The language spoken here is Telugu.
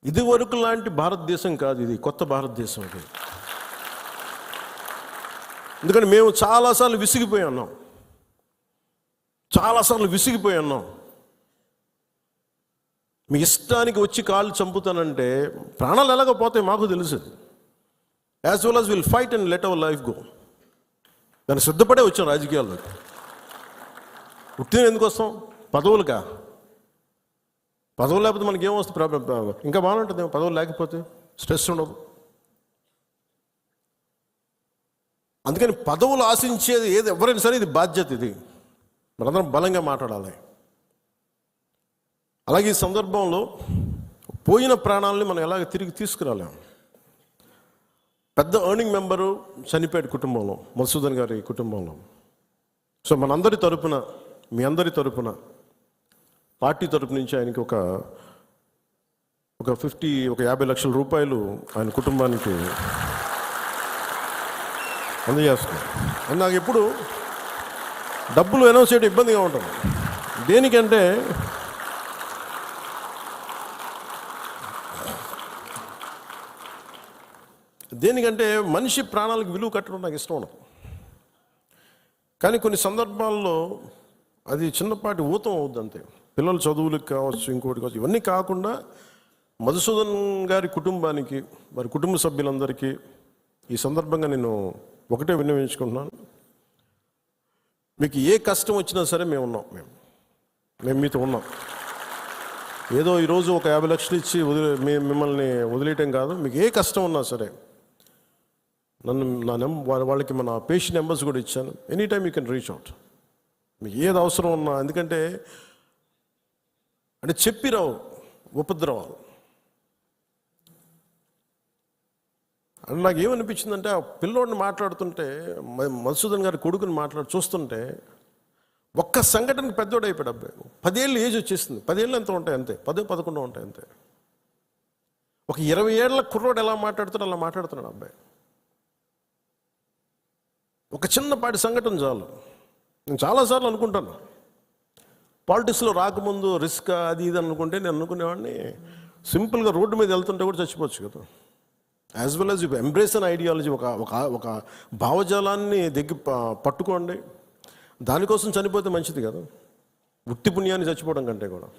ఇది వరకు లాంటి భారతదేశం కాదు, ఇది కొత్త భారతదేశం ఇది. ఎందుకంటే మేము చాలాసార్లు విసిగిపోయి ఉన్నాం, మీ ఇష్టానికి వచ్చి కాళ్ళు చంపుతానంటే ప్రాణాలు ఎలాగపోతాయి మాకు తెలుసు. As well as will fight and let our life go. దాన్ని సిద్ధపడే వచ్చాం రాజకీయాల్లోకి. ఉట్టిన ఎందుకు వస్తాం? పదవులుగా? పదవులు లేకపోతే మనకి ఏమొస్తుంది? ఇంకా బాగుంటుంది పదవులు లేకపోతే, స్ట్రెస్ ఉండదు. అందుకని పదవులు ఆశించేది ఏది ఎవరైనా సరే ఇది బాధ్యత. ఇది మనందరం బలంగా మాట్లాడాలి. అలాగే ఈ సందర్భంలో పోయిన ప్రాణాలని మనం ఎలాగ తిరిగి తీసుకురాలేం. పెద్ద ఎర్నింగ్ మెంబరు చనిపోయాడు కుటుంబంలో, మధుసూదన్ గారి కుటుంబంలో. సో మనందరి తరపున, మీ అందరి తరపున, పార్టీ తరపు నుంచి ఆయనకి ఒక 50 లక్షల రూపాయలు ఆయన కుటుంబానికి అందజేస్తున్నాం. అని నాకు ఎప్పుడు డబ్బులు అనౌన్స్ చేయడం ఇబ్బందిగా ఉంటుంది. దేనికంటే మనిషి ప్రాణాలకు విలువ కట్టడం నాకు ఇష్టం ఉండదు. కానీ కొన్ని సందర్భాల్లో అది చిన్నపాటి ఊతం అవుద్ది అంతే. పిల్లల చదువులకు కావచ్చు, ఇంకోటి కావచ్చు. ఇవన్నీ కాకుండా మధుసూదన్ గారి కుటుంబానికి, వారి కుటుంబ సభ్యులందరికీ ఈ సందర్భంగా నేను ఒకటే విన్నవించుకుంటున్నాను. మీకు ఏ కష్టం వచ్చినా సరే మేము ఉన్నాం, మేము మీతో ఉన్నాం. ఏదో ఈరోజు ఒక 50 లక్షలు ఇచ్చి మిమ్మల్ని వదిలేయటం కాదు. మీకు ఏ కష్టం ఉన్నా సరే వాళ్ళకి మన పేషెంట్ నెంబర్స్ కూడా ఇచ్చాను. Any time you can reach out. మీకు ఏది అవసరం ఉన్నా. ఎందుకంటే చెప్పిరావు ఉపద్రవాలు. అని నాకు ఏమనిపించిందంటే, ఆ పిల్లోడిని మాట్లాడుతుంటే, మధుసూదన్ గారి కొడుకుని చూస్తుంటే ఒక్క సంఘటనకి పెద్దోడు అయిపోయాడు అబ్బాయి. 10 ఏళ్ళు ఏజ్ వచ్చేసింది. 10 ఏళ్ళు ఎంత ఉంటాయి అంతే, 10-11 ఉంటాయి అంతే. ఒక 20 ఏళ్ళ కుర్రోడు ఎలా మాట్లాడుతాడో అలా మాట్లాడుతున్నాడు అబ్బాయి. ఒక చిన్నపాటి సంఘటన చాలు. నేను చాలాసార్లు అనుకుంటాను, పాలిటిక్స్లో రాకముందు రిస్క్ అది ఇది అనుకుంటే, నేను అనుకునేవాడిని సింపుల్గా రోడ్డు మీద వెళ్తుంటే కూడా చచ్చిపోవచ్చు కదా. As well as embrace an ideology, ఒక భావజాలాన్ని పట్టుకోండి. దానికోసం చనిపోతే మంచిది కదా, ఉత్తి పుణ్యాన్ని చచ్చిపోవడం కంటే కూడా.